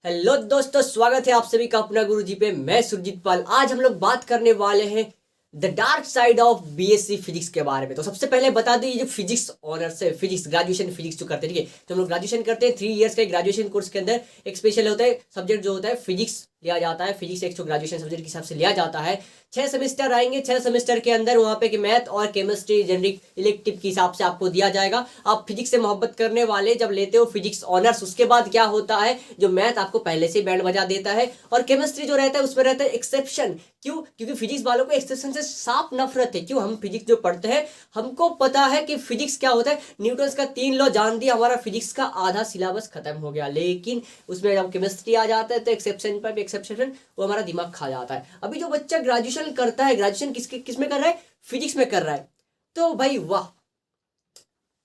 Hello दोस्तों, स्वागत है आप सभी का अपना गुरुजी पे। मैं सुरजीत पाल। आज हम लोग बात करने वाले हैं the dark side of BSc physics के बारे में। तो सबसे पहले बता दें, ये जो फिजिक्स ऑनर्स है, फिजिक्स ग्रेजुएशन फिजिक्स जो करते हैं, ठीक है, तो हम लोग ग्रेजुएशन करते हैं 3 इयर्स के ग्रेजुएशन कोर्स के अंदर। एक स्पेशल होता है सब्जेक्ट जो होता है फिजिक्स लिया जाता है। फिजिक्स एक ग्रेजुएशन सब्जेक्ट के हिसाब से लिया जाता है। 6 सेमेस्टर आएंगे। 6 सेमेस्टर के अंदर वहाँ पे कि मैथ और केमिस्ट्री जेनरिक इलेक्टिव के हिसाब से आपको दिया जाएगा। आप फिजिक्स से मोहब्बत करने वाले जब लेते हो फिजिक्स ऑनर्स, उसके बाद क्या होता है, जो मैथ आपको पहले से बैंड बजा देता है और केमिस्ट्री जो रहता है उसमें रहता है एक्सेप्शन। क्यों? क्योंकि फिजिक्स वालों को एक्सेप्शन से साफ नफरत है। क्यों? हम फिजिक्स जो पढ़ते हैं हमको पता है कि फिजिक्स क्या होता है। न्यूटन का 3 लॉ जान दिया, हमारा फिजिक्स का आधा सिलेबस खत्म हो गया। लेकिन उसमें जब केमिस्ट्री आ जाता है तो एक्सेप्शन पर भी एक्सेप्शन, वो हमारा दिमाग खा जाता है। अभी जो बच्चा ग्रेजुएशन करता है, ग्रेजुएशन किस में कर रहा है? फिजिक्स में कर रहा है। तो भाई वाह।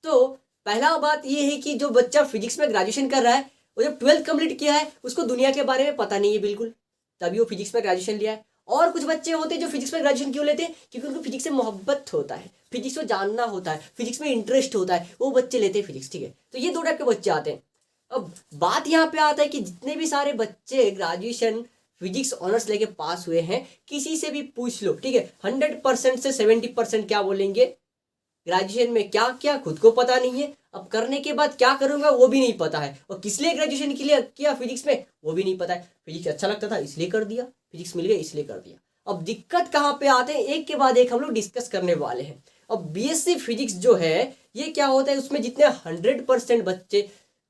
तो पहला बात ये है कि जो बच्चा फिजिक्स में ग्रेजुएशन कर रहा है, वो जब 12th कंप्लीट किया है उसको दुनिया के बारे में पता नहीं है बिल्कुल, तभी वो फिजिक्स में ग्रेजुएशन लिया है। और कुछ बच्चे होते हैं जो फिजिक्स में ग्रेजुएशन क्यों लेते हैं? क्योंकि उनको फिजिक्स से मोहब्बत होता है, फिजिक्स को जानना होता है, फिजिक्स में इंटरेस्ट होता है, वो बच्चे लेते हैं फिजिक्स। ठीक है, तो ये दो टाइप के बच्चे आते हैं। अब बात यहाँ पे आता है कि जितने भी सारे बच्चे ग्रेजुएशन फिजिक्स ऑनर्स लेके पास हुए हैं, किसी से भी पूछ लो, ठीक है, 100% से 70% क्या बोलेंगे, ग्रेजुएशन में क्या क्या खुद को पता नहीं है, अब करने के बाद क्या करूंगा वो भी नहीं पता है, और किस लिए ग्रेजुएशन के लिए किया फिजिक्स में वो भी नहीं पता है। फिजिक्स अच्छा लगता था इसलिए कर दिया, फिजिक्स मिल गया इसलिए कर दिया। अब दिक्कत कहाँ पे आते हैं, एक के बाद एक हम लोग डिस्कस करने वाले हैं। अब बीएससी फिजिक्स जो है ये क्या होता है, उसमें जितने 100% बच्चे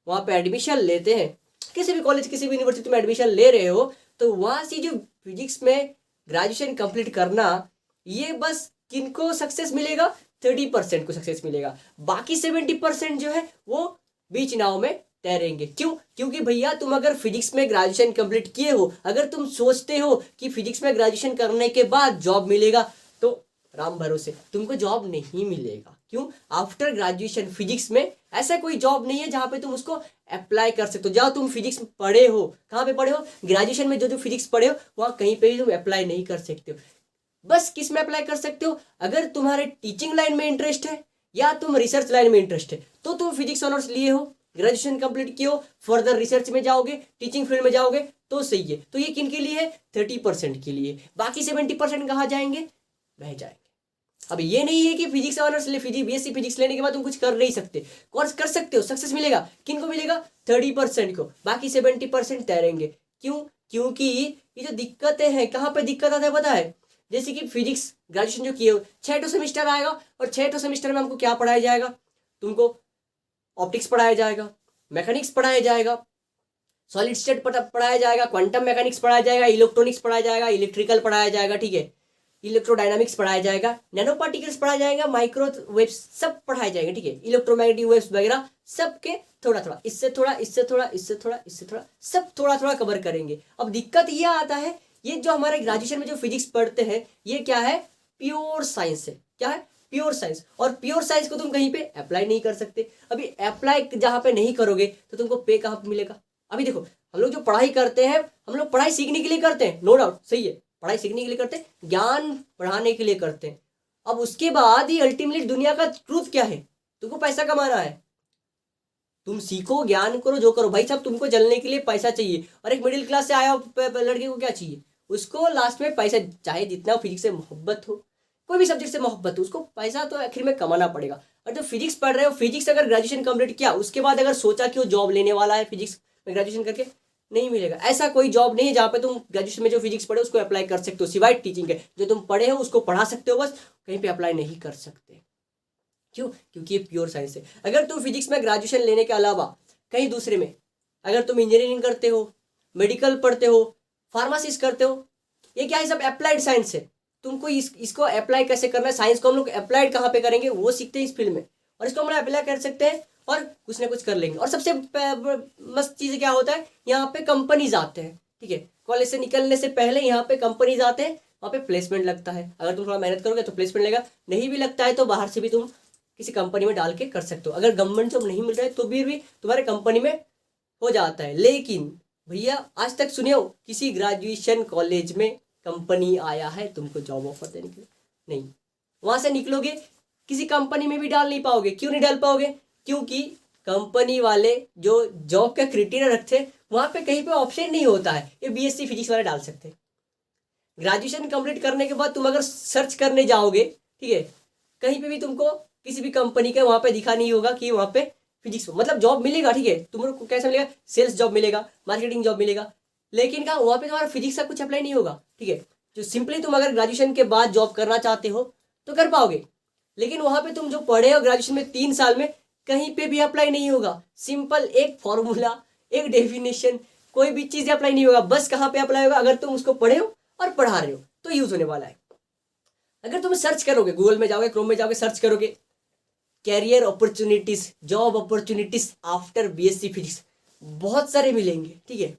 वहाँ पे एडमिशन लेते हैं, किसी भी कॉलेज किसी भी यूनिवर्सिटी में एडमिशन ले रहे हो, तो वहाँ से जो फिजिक्स में ग्रेजुएशन कंप्लीट करना, ये बस किनको सक्सेस मिलेगा? 30% को सक्सेस मिलेगा। बाकी 70% जो है वो बीच नाव में तैरेंगे। क्यों? क्योंकि भैया तुम अगर फिजिक्स में ग्रेजुएशन कंप्लीट किए हो, अगर तुम सोचते हो कि फिजिक्स में ग्रेजुएशन करने के बाद जॉब मिलेगा, तो राम भरोसे तुमको जॉब नहीं मिलेगा। क्यों? आफ्टर ग्रेजुएशन फिजिक्स में ऐसा कोई जॉब नहीं है जहां पे तुम उसको अप्लाई कर सकते हो। जहां तुम फिजिक्स पढ़े हो, कहां पे पढ़े हो? ग्रेजुएशन में जो फिजिक्स पढ़े हो वहां कहीं पे भी तुम अप्लाई नहीं कर सकते हो। बस किस में अप्लाई कर सकते हो? अगर तुम्हारे टीचिंग लाइन में इंटरेस्ट है या तुम रिसर्च लाइन में इंटरेस्ट है, तो तुम फिजिक्स ऑनर्स लिए हो, ग्रेजुएशन कंप्लीट किए हो, फर्दर रिसर्च में जाओगे, टीचिंग फील्ड में जाओगे, तो सही है। तो ये किन के लिए है? 30% के लिए। बाकी 70% कहाँ जाएंगे? बह जाएंगे। अब ये नहीं है कि फिजिक्स ऑनर्स ले, फिजिक्स बीएससी फिजिक्स लेने के बाद तुम कुछ कर नहीं सकते। कोर्स कर सकते हो, सक्सेस मिलेगा। किन को मिलेगा? 30% को। बाकी 70% तैरेंगे। क्यों? क्योंकि ये जो दिक्कतें हैं, कहाँ पे दिक्कत आता है पता है? जैसे कि फिजिक्स ग्रेजुएशन जो किए हो, 6 सेमेस्टर आएगा, और 6 सेमेस्टर में हमको क्या पढ़ाया जाएगा? तुमको ऑप्टिक्स पढ़ाया जाएगा, मैकेनिक्स पढ़ाया जाएगा, सॉलिड स्टेट पढ़ाया जाएगा, क्वांटम मैकेनिक्स पढ़ाया जाएगा, इलेक्ट्रॉनिक्स पढ़ाया जाएगा, इलेक्ट्रिकल पढ़ाया जाएगा, ठीक है, इलेक्ट्रोडायनामिक्स पढ़ाया जाएगा, नैनो पार्टिकल्स पढ़ाया जाएगा, माइक्रोवेव्स सब पढ़ाए जाएंगे, ठीक है, इलेक्ट्रोमैग्नेटिक वेव्स वगैरह सबके थोड़ा थोड़ा, इससे थोड़ा, इससे थोड़ा, इससे थोड़ा, इससे थोड़ा, सब थोड़ा थोड़ा कवर करेंगे। अब दिक्कत ये आता है, ये जो हमारे ग्रेजुएशन में जो फिजिक्स पढ़ते हैं ये क्या है? प्योर साइंस है। क्या है? Pure science. और प्योर साइंस को तुम कहीं पे अप्लाई नहीं कर सकते। अभी अप्लाई जहां पे नहीं करोगे तो तुमको पे कहां पे मिलेगा? अभी देखो, हम लोग जो पढ़ाई करते हैं, हम लोग पढ़ाई सीखने के लिए करते हैं, नो डाउट, सही है, पढ़ाई सीखने के लिए करते हैं, ज्ञान बढ़ाने के लिए करते हैं। अब उसके बाद ही अल्टीमेटली दुनिया का ट्रूथ क्या है? तुमको पैसा कमाना है। तुम सीखो, ज्ञान करो, जो करो, भाई साहब तुमको जलने के लिए पैसा चाहिए। और एक मिडिल क्लास से आया लड़के को क्या चाहिए? उसको लास्ट में पैसा, चाहे जितना फिजिक्स से मोहब्बत हो, कोई भी सब्जेक्ट से मोहब्बत हो, उसको पैसा तो आखिर में कमाना पड़ेगा। और जो फिजिक्स पढ़ रहे हो, फिजिक्स अगर ग्रेजुएशन कंप्लीट किया, उसके बाद अगर सोचा कि वो जॉब लेने वाला है फिजिक्स में ग्रेजुएशन करके, नहीं मिलेगा। ऐसा कोई जॉब नहीं है जहाँ पे तुम ग्रेजुएशन में जो फिजिक्स पढ़े उसको अप्लाई कर सकते हो, सिवाय टीचिंग के। जो तुम पढ़े हो उसको पढ़ा सकते हो, बस कहीं पे अप्लाई नहीं कर सकते। क्यों? क्योंकि ये प्योर साइंस है। अगर तुम फिजिक्स में ग्रेजुएशन लेने के अलावा कहीं दूसरे में, अगर तुम इंजीनियरिंग करते हो, मेडिकल पढ़ते हो, फार्मासिस्ट करते हो, ये क्या है? सब अप्लाइड साइंस है। तुमको इसको अप्लाई कैसे करना है, साइंस को हम लोग अप्लाइड कहाँ पे करेंगे वो सीखते हैं इस फील्ड में, और इसको हम लोग अप्लाई कर सकते हैं और कुछ ना कुछ कर लेंगे। और सबसे मस्त चीज़ क्या होता है, यहाँ पे कंपनीज आते हैं, ठीक है, कॉलेज से निकलने से पहले यहाँ पे कंपनीज आते हैं, वहाँ पे प्लेसमेंट लगता है। अगर तुम थोड़ा मेहनत करोगे तो प्लेसमेंट लेगा, नहीं भी लगता है तो बाहर से भी तुम किसी कंपनी में डाल के कर सकते हो। अगर गवर्नमेंट जॉब नहीं मिल रहा है तो भी तुम्हारे कंपनी में हो जाता है। लेकिन भैया आज तक सुने हो किसी ग्रेजुएशन कॉलेज में कंपनी आया है तुमको जॉब ऑफर देने के लिए? नहीं। वहां से निकलोगे किसी कंपनी में भी डाल नहीं पाओगे। क्यों नहीं डाल पाओगे? क्योंकि कंपनी वाले जो जॉब का क्राइटेरिया रखते हैं वहाँ पे कहीं पे ऑप्शन नहीं होता है, ये बीएससी फिजिक्स वाले डाल सकते हैं। ग्रेजुएशन कंप्लीट करने के बाद तुम अगर सर्च करने जाओगे, ठीक है, कहीं पे भी तुमको किसी भी कंपनी का वहाँ पे दिखा नहीं होगा कि वहाँ पे फिजिक्स मतलब जॉब मिलेगा, ठीक है, तुमको कैसे मिलेगा, सेल्स जॉब मिलेगा, मार्केटिंग जॉब मिलेगा, लेकिन क्या वहाँ पे तुम्हारा फिजिक्स का कुछ अप्लाई नहीं होगा, ठीक है। जो सिंपली तुम अगर ग्रेजुएशन के बाद जॉब करना चाहते हो तो कर पाओगे, लेकिन वहाँ पे तुम जो पढ़े हो ग्रेजुएशन में 3 साल में कहीं पे भी अप्लाई नहीं होगा। सिंपल एक फॉर्मूला, एक डेफिनेशन, कोई भी चीज़ अप्लाई नहीं होगा। बस कहाँ पे अप्लाई होगा, अगर तुम उसको पढ़े हो और पढ़ा रहे हो तो यूज होने वाला है। अगर तुम सर्च करोगे, गूगल में जाओगे, क्रोम में जाओगे, सर्च करोगे career opportunities, job opportunities after BSc physics, बहुत सारे मिलेंगे, ठीक है।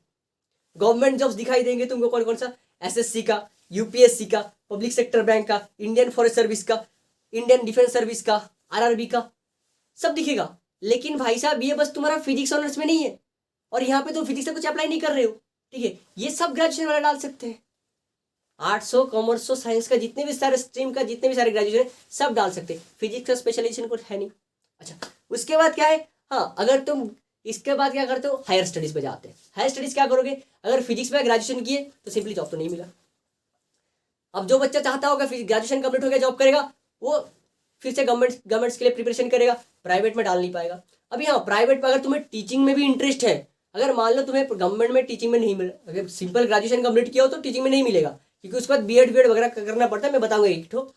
गवर्नमेंट जॉब्स दिखाई देंगे तुमको, कौन कौन सा, एसएससी का, यूपीएससी का, पब्लिक सेक्टर बैंक का, इंडियन फॉरेस्ट सर्विस का, इंडियन डिफेंस सर्विस का, आरआरबी का, सब दिखेगा। लेकिन भाई साहब ये बस तुम्हारा फिजिक्स ऑनर्स में नहीं है और यहाँ पे तुम फिजिक्स से कुछ अप्लाई नहीं कर रहे हो, ठीक है। ये सब ग्रेजुएशन वाला डाल सकते हैं। आर्ट्स हो, कॉमर्स हो, साइंस का, जितने भी सारे स्ट्रीम का जितने भी सारे ग्रेजुएशन है सब डाल सकते हैं। फिजिक्स का स्पेशलाइजेशन कुछ है नहीं। अच्छा, उसके बाद क्या है, हाँ, अगर तुम इसके बाद क्या करते हो, हायर स्टडीज पे जाते हैं। हायर स्टडीज क्या करोगे, अगर फिजिक्स में ग्रेजुएशन किए तो सिंपली जॉब तो नहीं मिला। अब जो बच्चा चाहता होगा फिर ग्रेजुएशन कंप्लीट हो गया जॉब करेगा, वो फिर से गवर्नमेंट्स के लिए प्रिपरेशन करेगा, प्राइवेट में डाल नहीं पाएगा। अभी हाँ, प्राइवेट में अगर तुम्हें टीचिंग में भी इंटरेस्ट है, अगर मान लो तुम्हें गवर्नमेंट में टीचिंग में नहीं मिले, अगर सिंपल ग्रेजुएशन कंप्लीट किया हो तो टीचिंग में नहीं मिलेगा, क्योंकि उसके बाद बीएड वगैरह करना पड़ता है, मैं बताऊंगा एक ठो।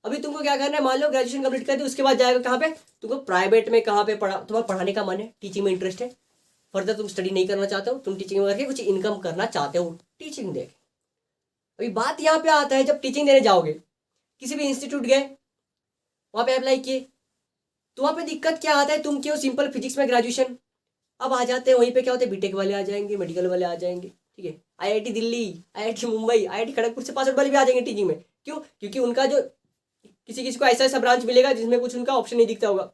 अभी तुमको क्या करना है, मान लो ग्रेजुएशन कंप्लीट कर दी, उसके बाद जाएगा कहाँ पे, तुमको प्राइवेट में कहाँ पे तुम्हारा पढ़ाने का मन है, टीचिंग में इंटरेस्ट है, फर्दर तुम स्टडी नहीं करना चाहते हो, तुम टीचिंग में करके कुछ इनकम करना चाहते हो, टीचिंग देख। अभी बात यहाँ पे आता है, जब टीचिंग देने जाओगे, किसी भी इंस्टीट्यूट गए, वहाँ पे अप्लाई किए, तो वहाँ पे दिक्कत क्या आता है, तुम क्यों सिंपल फिजिक्स में ग्रेजुएशन, अब आ जाते हैं वहीं पे क्या होता है, बीटेक वाले आ जाएंगे, मेडिकल वाले आ जाएंगे, ठीक है, IIT Delhi, IIT Mumbai, IIT Kharagpur से पास आउट वाले भी आ जाएंगे टीचिंग में। क्यों, क्योंकि उनका जो किसी किसी को ऐसा ऐसा ब्रांच मिलेगा जिसमें कुछ उनका ऑप्शन नहीं दिखता होगा,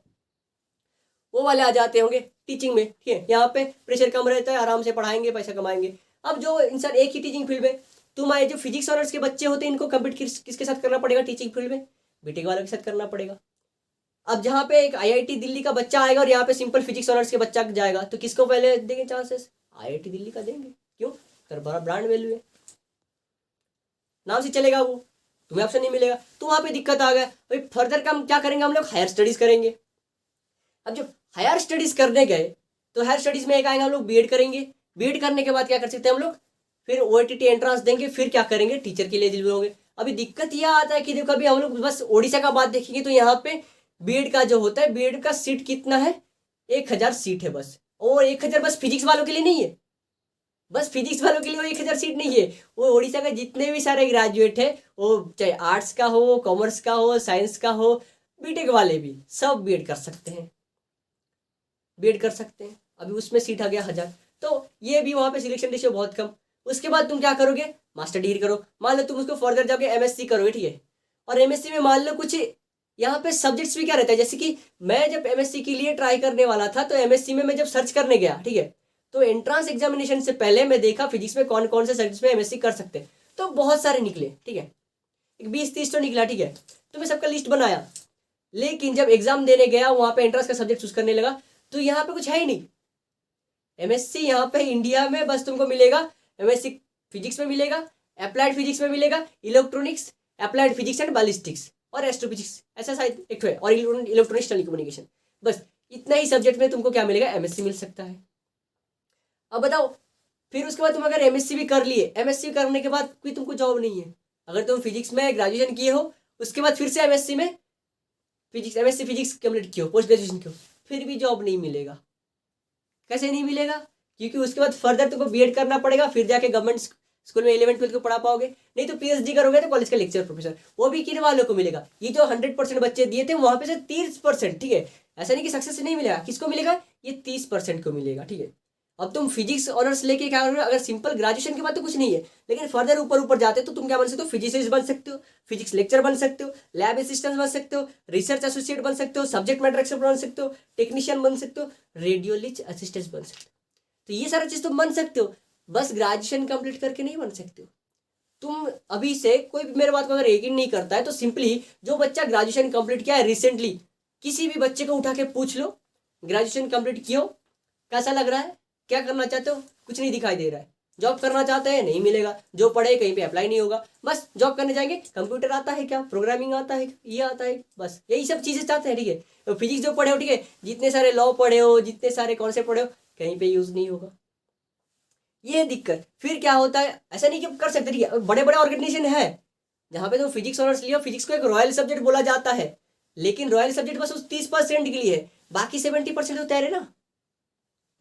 वो वाले आ जाते होंगे टीचिंग में, ठीक है। यहाँ पे प्रेशर कम रहता है, आराम से पढ़ाएंगे, पैसा कमाएंगे। अब जो इंसान एक ही टीचिंग फील्ड में, तुम्हारे जो फिजिक्स ऑनर्स के बच्चे होते हैं, इनको कम्पीट किसके साथ करना पड़ेगा टीचिंग फील्ड में, बीटेक वालों के साथ करना पड़ेगा। अब जहाँ पे एक आईआईटी दिल्ली का बच्चा आएगा और यहाँ पे सिंपल फिजिक्स ऑनर्स के बच्चा जाएगा, तो किसको पहले देंगे चांसेस, आईआईटी दिल्ली का देंगे। क्यों, कर बड़ा ब्रांड वैल्यू है, नाम से चलेगा वो, तुम्हें ऑप्शन नहीं मिलेगा, तो वहाँ पे दिक्कत आ गया। भाई फर्दर का हम क्या करेंगे, हम लोग हायर स्टडीज करेंगे। अब जब हायर स्टडीज करने गए तो हायर स्टडीज में एक आएगा, हम लोग बीएड करेंगे। बीएड करने के बाद क्या कर सकते हैं हम लोग, फिर ओटीटी एंट्रेंस देंगे, फिर क्या करेंगे, टीचर के लिए एलिजिबल होंगे। अभी दिक्कत यह आता है कि देखो, अभी हम लोग बस ओडिशा का बात देखेंगे तो यहाँ पे बीएड का जो होता है, बीएड का सीट कितना है, 1000 सीट है बस। और 1000 बस फिजिक्स वालों के लिए नहीं है, बस फिजिक्स वालों के लिए वो 1000 सीट नहीं है, वो उड़ीसा का जितने भी सारे ग्रेजुएट है, वो चाहे आर्ट्स का हो, कॉमर्स का हो, साइंस का हो, बीटेक वाले भी सब बीएड कर सकते हैं, बीएड कर सकते हैं। अभी उसमें सीट आ गया 1000, तो ये भी वहाँ पे सिलेक्शन रेशियो बहुत कम। उसके बाद तुम क्या करोगे, मास्टर डिग्री करो। मान लो तुम उसको फर्दर जाके एमएससी करोगे, ठीक है, और एमएससी में मान लो कुछ यहाँ पे सब्जेक्ट्स भी क्या रहता है, जैसे कि मैं जब एमएससी के लिए ट्राई करने वाला था, तो एमएससी में मैं जब सर्च करने गया, ठीक है, तो एंट्रांस एग्जामिनेशन से पहले मैं देखा फिजिक्स में कौन कौन से सब्जेक्ट्स में एमएससी कर सकते हैं, तो बहुत सारे निकले, ठीक है, 20-30 तो निकला, ठीक है, तो मैं सबका लिस्ट बनाया। लेकिन जब एग्जाम देने गया, वहाँ पे एंट्रांस का सब्जेक्ट चूज करने लगा, तो यहाँ पे कुछ है ही नहीं। एमएससी यहाँ पे इंडिया में बस तुमको मिलेगा, एमएससी फिजिक्स में मिलेगा, अप्लाइड फिजिक्स में मिलेगा, electronics, applied physics and ballistics और एस्ट्रोफिजिक्स, ऐसा शायद एक है, और इलेक्ट्रॉनिक्स टेलीकम्युनिकेशन, बस इतना ही सब्जेक्ट में तुमको क्या मिलेगा, एमएससी मिल सकता है। अब बताओ, फिर उसके बाद तुम अगर एमएससी भी कर लिए, एमएससी करने के बाद कोई तुमको जॉब नहीं है, अगर तुम फिजिक्स में ग्रेजुएशन किए हो, उसके बाद फिर से एमएससी में एमएससी फिजिक्स कंप्लीट किए हो, पोस्ट ग्रेजुएशन किए हो, फिर भी जॉब नहीं मिलेगा। कैसे नहीं मिलेगा, क्योंकि उसके बाद फर्दर तुमको बीएड करना पड़ेगा, फिर जाके गवर्नमेंट स्कूल में 11th-12th को पढ़ा पाओगे, नहीं तो पीएचडी करोगे तो कॉलेज का लेक्चर प्रोफेसर, वो भी किन वालों को मिलेगा, ये जो 100% बच्चे दिए थे वहां पे से 30%, ठीक है, ऐसा नहीं कि सक्सेस नहीं मिलेगा, किसको मिलेगा, ये 30% को मिलेगा, ठीक है। अब तुम फिजिक्स ऑनर्स लेके क्या करोगे, अगर सिंपल ग्रेजुएशन के बाद तो कुछ नहीं है, लेकिन फर्दर ऊपर जाते तो तुम क्या बन सकते हो, फिजिसिस्ट बन सकते हो, फिजिक्स लेक्चर बन सकते हो, लैब असिस्टेंट बन सकते हो, रिसर्च एसोसिएट बन सकते हो, सब्जेक्ट मैटर एक्सपर्ट बन सकते हो, टेक्नीशियन बन सकते हो, रेडियोलॉजिस्ट असिस्टेंट बन सकते हो। तो ये सारा चीज तुम बन सकते हो, बस ग्रेजुएशन कंप्लीट करके नहीं बन सकते हो तुम। अभी से कोई भी मेरे बात को अगर यकीन नहीं करता है तो सिंपली जो बच्चा ग्रेजुएशन कंप्लीट किया है रिसेंटली, किसी भी बच्चे को उठा के पूछ लो, ग्रेजुएशन कंप्लीट किया हो, कैसा लग रहा है, क्या करना चाहते हो, कुछ नहीं दिखाई दे रहा है। जॉब करना चाहते हैं, नहीं मिलेगा, जो पढ़े कहीं पे अप्लाई नहीं होगा, बस जॉब करने जाएंगे, कंप्यूटर आता है क्या, प्रोग्रामिंग आता है, ये आता है, बस यही सब चीज़ें चाहते हैं, ठीक है। तो फिजिक्स जो पढ़े हो, ठीक है, जितने सारे लॉ पढ़े हो, जितने सारे कॉन्सेप्ट पढ़े हो, कहीं पे यूज नहीं होगा, ये दिक्कत। फिर क्या होता है, ऐसा नहीं कि कर सकते, ठीक है, बड़े बड़े ऑर्गेनाइजेशन है जहाँ पे तुम फिजिक्स ऑनर्स लियो, फिजिक्स को एक रॉयल सब्जेक्ट बोला जाता है, लेकिन रॉयल सब्जेक्ट बस उस 30% के लिए है, बाकी 70% तो तैरे ना,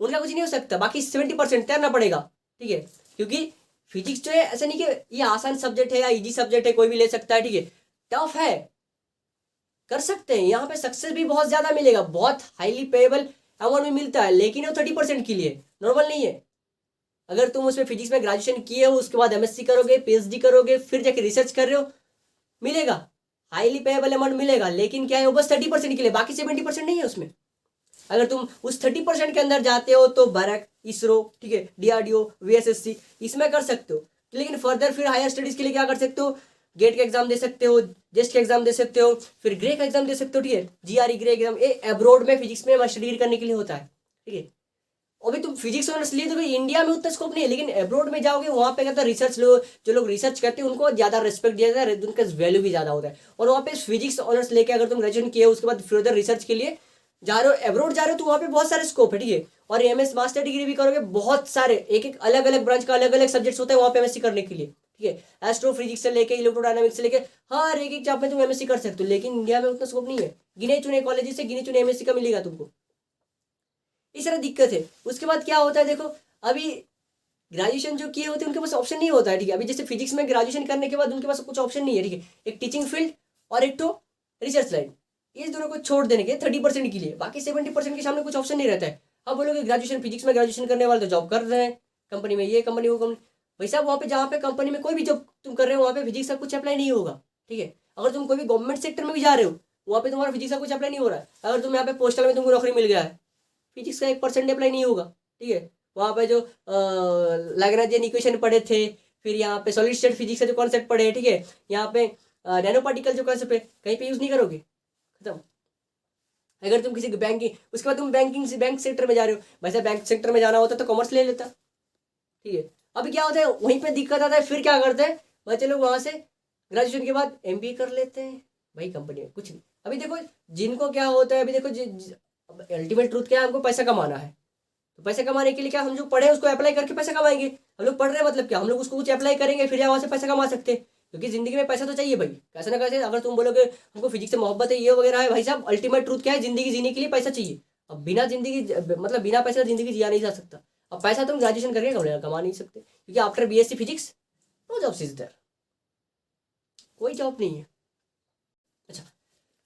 उनका कुछ नहीं हो सकता, बाकी 70% तैरना पड़ेगा, ठीक है। क्योंकि फिजिक्स जो है ऐसा नहीं कि ये आसान सब्जेक्ट है या इजी सब्जेक्ट है, कोई भी ले सकता है, ठीक है, टफ है, कर सकते हैं, यहाँ पे सक्सेस भी बहुत ज्यादा मिलेगा, बहुत हाईली पेएबल अमाउंट में मिलता है, लेकिन वो 30% के लिए, नॉर्मल नहीं है। अगर तुम उसमें फिजिक्स में ग्रेजुएशन किए हो, उसके बाद एमएससी करोगे, पीएचडी करोगे, फिर जाके रिसर्च कर रहे हो, मिलेगा, हाईली पेएबल अमाउंट मिलेगा, लेकिन क्या है, वो बस 30% के लिए, बाकी 70% नहीं है उसमें। अगर तुम उस 30% के अंदर जाते हो तो भारत, इसरो, ठीक है, डीआरडीओ, वीएसएससी, इसमें कर सकते हो, लेकिन फर्दर फिर हायर स्टडीज के लिए क्या कर सकते हो, गेट का एग्जाम दे सकते हो, जेस्ट का एग्जाम दे सकते हो, फिर ग्रे का एग्जाम दे सकते हो, ठीक है, जीआरई ग्रे एग्जाम, ये अब्रॉड में फिजिक्स में मास्टर डिग्री करने के लिए होता है, ठीक है। अभी तुम फिजिक्स ऑनर्स लिए तो भाई इंडिया में उतना स्कोप नहीं है, लेकिन अब्रॉड में जाओगे, वहाँ पे कहता है रिसर्च लो, जो लोग रिसर्च करते हैं उनको ज्यादा रिस्पेक्ट दिया जाता है, उनका वैल्यू भी ज्यादा होता है, और वहाँ पे फिजिक्स ऑनर्स लेके अगर तुम ग्रेजुएशन किए उसके बाद फर्दर रिसर्च के लिए जा रहे हो, अब्रॉड जा रहे हो, तो वहाँ पे बहुत सारे स्कोप है, ठीक है। और एमएस मास्टर डिग्री भी करोगे, बहुत सारे एक एक अलग अलग ब्रांच का अलग अलग सब्जेक्ट्स होता है वहाँ पे एमएससी करने के लिए, ठीक है। एस्ट्रोफिजिक्स से लेके इलेक्ट्रोडायनामिक्स से लेके हर एक चाप में तुम एमएससी कर सकते हो, लेकिन इंडिया में उतना स्कोप नहीं है, गिने चुने कॉलेज से गिने चुने एमएससी का मिलेगा तुमको, इस तरह दिक्कत है। उसके बाद क्या होता है, देखो अभी ग्रेजुएशन जो किए होते हैं उनके पास ऑप्शन नहीं होता है, ठीक है। अभी जैसे फिजिक्स में ग्रेजुएशन करने के बाद उनके पास कुछ ऑप्शन नहीं है, ठीक है, एक टीचिंग फील्ड और एक तो रिसर्च लाइन, इस दोनों को छोड़ देने के 30% के लिए, बाकी 70% के सामने कुछ ऑप्शन नहीं रहता है। अब बोलोगे ग्रेजुएशन फिजिक्स में ग्रेजुएशन करने वाले तो जॉब कर रहे हैं कंपनी में, ये कंपनी वो कंपनी, भाई साहब वहाँ पे जहाँ पे कंपनी में कोई भी जॉब तुम कर रहे हो वहाँ पे फिजिक्स का कुछ अप्लाई नहीं होगा, ठीक है। अगर तुम कोई भी गवर्नमेंट सेक्टर में भी जा रहे हो, वहाँ पे तुम्हारा फिजिक्स का कुछ अप्लाई नहीं हो रहा है। अगर तुम यहाँ पे पोस्टल में तुमको नौकरी मिल गया है, फिजिक्स का 1% अप्लाई नहीं होगा, ठीक है। वहाँ पे जो लैग्रेंजियन इक्वेशन पढ़े थे, फिर यहाँ पे सॉलिड स्टेट फिजिक्स का जो कॉन्सेप्ट पढ़े, ठीक है, यहाँ पे नैनो पार्टिकल जो कॉन्सेप्ट है कहीं पे यूज नहीं करोगे, खत्म। अगर तुम किसी बैंकिंग, उसके बाद तुम बैंकिंग से बैंक सेक्टर में जा रहे हो, वैसे बैंक सेक्टर में जाना होता तो कॉमर्स ले लेता, ठीक है। अभी क्या होता है, वहीं पे दिक्कत आता है, फिर क्या करते हैं बच्चे लोग, वहाँ से ग्रेजुएशन के बाद एमबीए कर लेते हैं, भाई कंपनी में कुछ नहीं। अभी देखो जिनको क्या होता है, अभी देखो अल्टीमेट ट्रूथ क्या है, हमको पैसा कमाना है, तो पैसा कमाने के लिए क्या, हम जो पढ़े उसको अप्लाई करके पैसा कमाएंगे। हम लोग पढ़ रहे हैं मतलब क्या, हम लोग उसको कुछ अप्लाई करेंगे, फिर वहाँ से पैसा कमा सकते हैं, क्योंकि जिंदगी में पैसा तो चाहिए भाई, कैसे ना कैसे। अगर तुम बोलोगे हमको फिजिक्स से मोहब्बत है ये वगैरह है, भाई साहब अल्टीमेट ट्रूथ क्या है, जिंदगी जीने के लिए पैसा चाहिए। अब बिना जिंदगी मतलब बिना पैसे जिंदगी जिया नहीं जा सकता। अब पैसा तुम ग्रेजुएशन करके कमा नहीं सकते, क्योंकि after BSc physics no job is there, कोई जॉब नहीं है। अच्छा,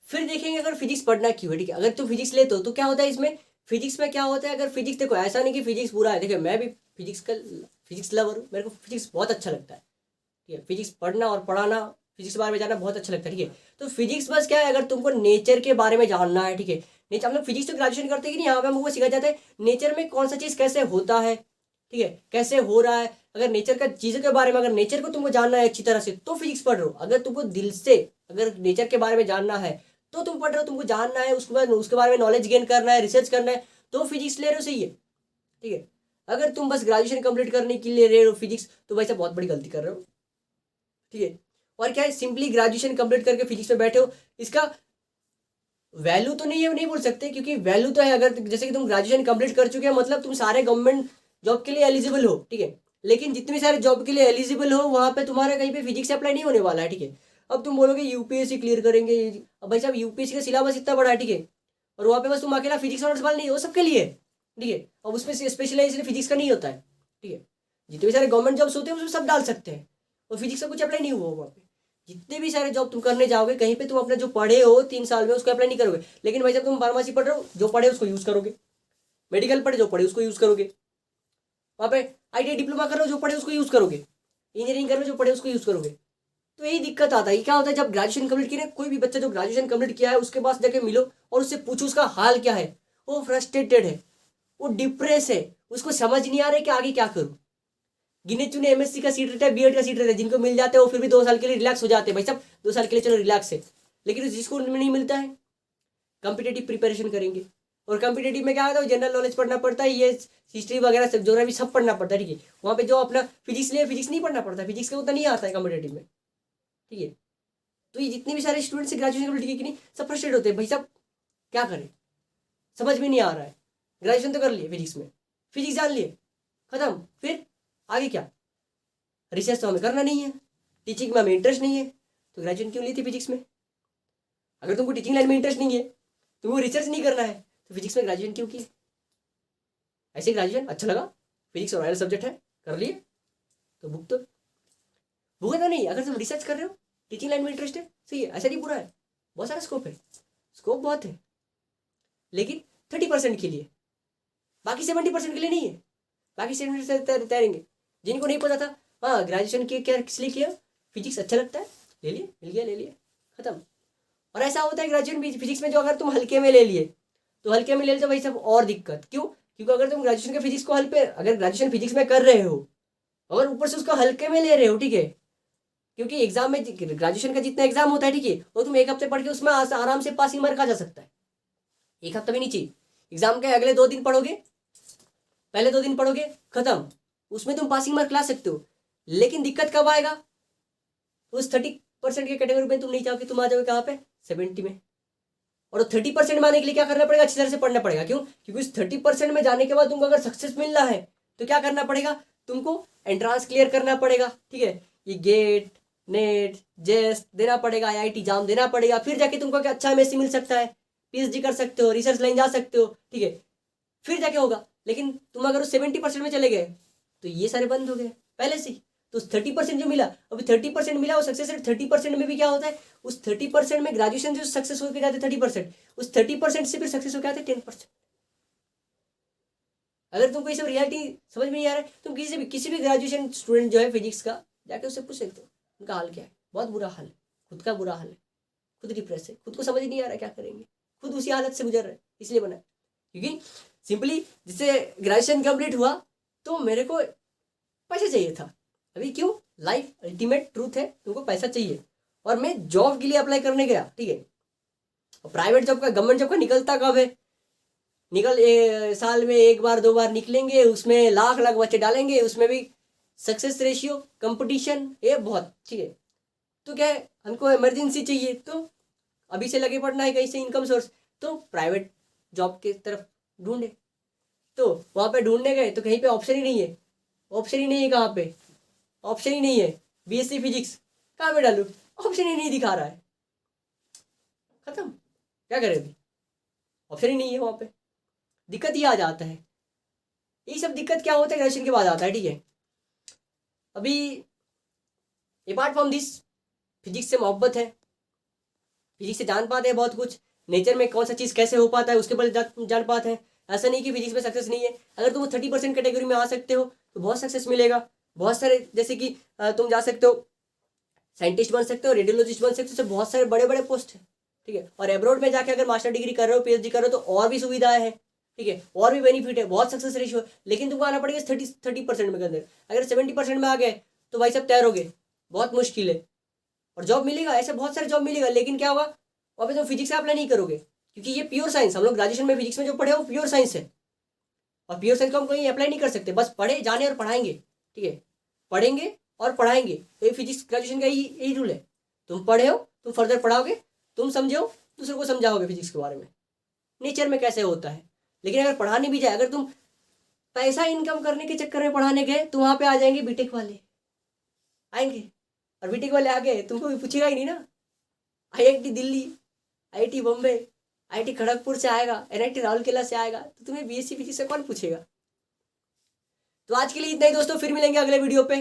फिर देखेंगे अगर फिजिक्स पढ़ना क्यों है, ठीक है। अगर तुम फिजिक्स लेते हो तो क्या होता है इसमें, फिजिक्स में क्या होता है, अगर फिजिक्स देखो ऐसा नहीं कि फिजिक्स बुरा है, देखो मैं भी फिजिक्स लवर हूँ, मेरे को फिजिक्स बहुत अच्छा लगता है, ठीक है। फिजिक्स पढ़ना और पढ़ाना, फिजिक्स के बारे में जानना बहुत अच्छा लगता है, ठीक है। तो फिजिक्स बस क्या है, अगर तुमको नेचर के बारे में जानना है, ठीक है, नेचर हम लोग फिजिक्स तो ग्रेजुएशन करते हैं कि नहीं, यहाँ पे हमको सिखाया जाता है नेचर में कौन सा चीज़ कैसे होता है, ठीक है, कैसे हो रहा है। अगर नेचर का चीज़ों के बारे में, अगर नेचर को तुमको जानना है अच्छी तरह से तो फिजिक्स पढ़ रहे हो। अगर तुमको दिल से अगर नेचर के बारे में जानना है तो तुम पढ़ रहे हो, तुमको जानना है उसके बाद उसके बारे में नॉलेज गेन करना है, रिसर्च करना है, तो फिजिक्स ले रहे हो, सही है, ठीक है। अगर तुम बस ग्रेजुएशन कंप्लीट करने के लिए ले रहे हो फिजिक्स, तो वैसे बहुत बड़ी गलती कर रहे हो, ठीक है। और क्या है, सिंपली ग्रेजुएशन कंप्लीट करके फिजिक्स में बैठे हो, इसका वैल्यू तो नहीं है, नहीं बोल सकते, क्योंकि वैल्यू तो है। अगर जैसे कि तुम ग्रेजुएशन कंप्लीट कर चुके हो मतलब तुम सारे गवर्नमेंट जॉब के लिए एलिजिबल हो, ठीक है, लेकिन जितने भी सारे जॉब के लिए एलिजिबल हो वहाँ पे तुम्हारा कहीं पे फिजिक्स अप्लाई नहीं होने वाला है, ठीक है। अब तुम बोलोगे यूपीएससी क्लियर करेंगे, अब भाई साहब यूपीएससी का सिलेबस इतना बड़ा है, ठीक है, और वहाँ पे बस तुम अकेला फिजिक्स ऑनर्स वाला नहीं हो, सबके लिए, ठीक है। अब उसमें स्पेशलाइजेशन फिजिक्स का नहीं होता है, ठीक है। जितने भी सारे गवर्नमेंट जॉब्स होते हैं उसमें सब डाल सकते हैं, और फिजिक्स का कुछ अप्लाई नहीं हुआ वहाँ पे। जितने भी सारे जॉब तुम करने जाओगे कहीं पे तुम अपने जो पढ़े हो 3 साल में उसको अप्लाई नहीं करोगे, लेकिन भाई जब तुम फार्मेसी पढ़ रहे हो जो पढ़े उसको यूज करोगे, मेडिकल पढ़े जो पढ़े उसको यूज करोगे, वहाँ पे आईटीआई डिप्लोमा कर रहे हो जो पढ़े उसको यूज करोगे, इंजीनियरिंग कर रहे हो जो पढ़े उसको यूज करोगे। तो यही दिक्कत आता है। क्या होता है जब ग्रेजुएशन कंप्लीट किया, कोई भी बच्चा जो ग्रेजुएशन कंप्लीट किया है उसके पास जाके मिलो और उससे पूछो उसका हाल क्या है, वो फ्रस्ट्रेटेड है, वो डिप्रेस है, उसको समझ नहीं आ रहा है कि आगे क्या करूँ। गिने चुने एमएससी का सीट रहता है, बीएड का सीट रहता है, जिनको मिल जाते हैं वो फिर भी 2 साल के लिए रिलैक्स हो जाते हैं, भाई सब 2 साल के लिए चलो रिलैक्स है, लेकिन जिसको नहीं मिलता है कॉम्पिटेटिव प्रिपरेशन करेंगे, और कॉम्पिटेटिव में क्या होता है, जनरल नॉलेज पढ़ना पड़ता है, ये हिस्ट्री वगैरह सब ज्योग्राफी सब पढ़ना पड़ता है, ठीक है। वहाँ पे जो अपना फिजिक्स लिए फिजिक्स नहीं पढ़ना पड़ता, फिजिक्स का उतना नहीं आता है कॉम्पिटेटिव में, ठीक है। तो ये जितने भी सारे स्टूडेंट्स ग्रेजुएशन कम्प्लीट किए कि नहीं, सब फ्रस्ट्रेट होते हैं, भाई साहब क्या करें, समझ में नहीं आ रहा है। ग्रेजुएशन तो कर लिए फिजिक्स में, फिजिक्स जान लिए, खत्म, फिर आगे क्या, रिसर्च तो हमें करना नहीं है, टीचिंग में हमें इंटरेस्ट नहीं है, तो ग्रेजुएशन क्यों ली थी फिजिक्स में। अगर तुमको टीचिंग लाइन में इंटरेस्ट नहीं है, तुमको रिसर्च नहीं करना है, तो फिजिक्स में ग्रेजुएशन क्यों की। ऐसे ग्रेजुएशन अच्छा लगा, फिजिक्स और सब्जेक्ट है, कर लिए, तो भुगतना नहीं। अगर तुम रिसर्च कर रहे हो, टीचिंग लाइन में इंटरेस्ट है, सही है, ऐसा नहीं बुरा है, बहुत सारा स्कोप है, स्कोप बहुत है, लेकिन 30% के लिए, बाकी 70% के लिए नहीं है। बाकी 70% तैरेंगे। जिनको नहीं पता था, हाँ ग्रेजुएशन किया, क्या किस लिए किया, फिजिक्स अच्छा लगता है, ले लिए, मिल गया, ले लिए, खत्म। और ऐसा होता है ग्रेजुएशन फिजिक्स में, जो अगर तुम हल्के में ले लिए, तो हल्के में ले लिए तो भाई सब और दिक्कत, क्यों, क्योंकि अगर तुम ग्रेजुएशन के फिजिक्स को अगर ग्रेजुएशन फिजिक्स में कर रहे हो, अगर ऊपर से उसको हल्के में ले रहे हो, ठीक है, क्योंकि एग्जाम में ग्रेजुएशन का जितना एग्जाम होता है, ठीक है, वो तुम एक हफ्ते पढ़ के उसमें आराम से पासिंग मार्क आ जा सकता है। एक हफ्ता भी नहीं चाहिए, एग्जाम के अगले 2 दिन पढ़ोगे, पहले 2 दिन पढ़ोगे, खत्म, उसमें तुम पासिंग मार्क ला सकते हो। लेकिन दिक्कत कब आएगा, उस 30% के कैटेगरी में तुम नहीं चाहोगे, तुम आ जाओगे कहाँ पे, 70 में। और 30% में आने के लिए क्या करना पड़ेगा, अच्छी तरह से पढ़ना पड़ेगा, क्यों, क्योंकि उस 30% में जाने के बाद तुमको अगर सक्सेस मिलना है, तो क्या करना पड़ेगा, तुमको एंट्रांस क्लियर करना पड़ेगा, ठीक है, ये गेट, नेट, जेस्ट देना पड़ेगा, IIT जाम देना पड़ेगा, फिर जाके तुमको क्या अच्छा MSc मिल सकता है, PhD कर सकते हो, रिसर्च लाइन जा सकते हो, ठीक है, फिर जाके होगा। लेकिन तुम अगर उस 70% में चले गए, तो ये सारे बंद हो गए पहले से। तो उस 30% जो मिला, अभी 30% मिला, वो सक्सेस रेट 30% में भी क्या होता है, उस 30% में ग्रेजुएशन जो सक्सेस होकर जाते 30%, उस 30% से फिर सक्सेस होकर आते 10%। अगर तुमको ये सब रियलिटी समझ में नहीं आ रहा है, तुम किसी भी ग्रेजुएशन स्टूडेंट जो है फिजिक्स का, जाके उससे पूछ सकते हो उनका हाल क्या है। बहुत बुरा हाल है, खुद का बुरा हाल है, खुद डिप्रेस है, खुद को समझ नहीं आ रहा है क्या करेंगे, खुद उसी हालत से गुजर रहे हैं, इसलिए बना। क्योंकि सिंपली जिससे ग्रेजुएशन कंप्लीट हुआ, तो मेरे को पैसा चाहिए था। अभी क्यों, लाइफ अल्टीमेट ट्रूथ है, तुमको पैसा चाहिए। और मैं जॉब के लिए अप्लाई करने गया, ठीक है, और प्राइवेट जॉब का, गवर्नमेंट जॉब का निकलता कब है, साल में 1 बार 2 बार निकलेंगे, उसमें लाख लाख बच्चे डालेंगे, उसमें भी सक्सेस रेशियो, कंपटीशन ये बहुत, ठीक है। तो क्या है, हमको इमरजेंसी चाहिए, तो अभी से लगे पड़ना है कहीं से इनकम सोर्स, तो प्राइवेट जॉब की तरफ ढूंढे। तो वहाँ पे ढूंढने गए तो कहीं पे ऑप्शन ही नहीं है, ऑप्शन ही नहीं है, कहाँ पे ऑप्शन ही नहीं है, BSc फिजिक्स कहाँ पे डालूँ, ऑप्शन ही नहीं दिखा रहा है, खत्म, क्या करें अभी, ऑप्शन ही नहीं है वहाँ पे, दिक्कत ये आ जाता है। ये सब दिक्कत क्या होता है, ग्रेजुएशन के बाद आता है, ठीक है। अभी अपार्ट फ्रॉम दिस, फिजिक्स से मोहब्बत है, फिजिक्स से जान पाते हैं बहुत कुछ, नेचर में कौन सा चीज़ कैसे हो पाता है उसके बारे में जान पाते हैं। ऐसा नहीं कि फिजिक्स में सक्सेस नहीं है, अगर तुम 30% कैटेगरी में आ सकते हो तो बहुत सक्सेस मिलेगा। बहुत सारे, जैसे कि तुम जा सकते हो, साइंटिस्ट बन सकते हो, रेडियोलॉजिस्ट बन सकते हो, बहुत सारे बड़े बड़े पोस्ट है, ठीक है। और एब्रॉड में जाके अगर मास्टर डिग्री कर रहे हो, PhD कर रहे हो, तो और भी सुविधाएं हैं, ठीक है, और भी बेनिफिट है, बहुत सक्सेस रेशियो। लेकिन तुमको आना पड़ेगा 30% में के अंदर। अगर 70% में आ गए तो भाई सब तैरोगे, बहुत मुश्किल है। और जॉब मिलेगा, ऐसे बहुत सारे जॉब मिलेगा, लेकिन क्या होगा, वहाँ पे तुम फिजिक्स से अप्लाई नहीं करोगे, क्योंकि ये प्योर साइंस, हम लोग ग्रेजुएशन में फिजिक्स में जो पढ़े वो प्योर साइंस है, और प्योर साइंस को हम कहीं अप्लाई नहीं कर सकते, बस पढ़े जाने और पढ़ाएंगे, ठीक है, पढ़ेंगे और पढ़ाएंगे, ये फिजिक्स ग्रेजुएशन का यही रूल है। तुम पढ़े हो, तुम फर्दर पढ़ाओगे, तुम समझो, दूसरों को समझाओगे फिजिक्स के बारे में, नेचर में कैसे होता है। लेकिन अगर पढ़ाने भी जाए, अगर तुम पैसा इनकम करने के चक्कर में पढ़ाने गए, तो वहाँ पे आ जाएंगे बीटेक वाले, आएंगे, और बीटेक वाले आ गए, तुमको भी पूछेगा ही नहीं ना, IIT Delhi, IIT Bombay, IIT Kharagpur से आएगा, NIT राउरकेला से आएगा, तो तुम्हें BSc फिजिक्स से कौन पूछेगा। तो आज के लिए इतना ही दोस्तों, फिर मिलेंगे अगले वीडियो पे।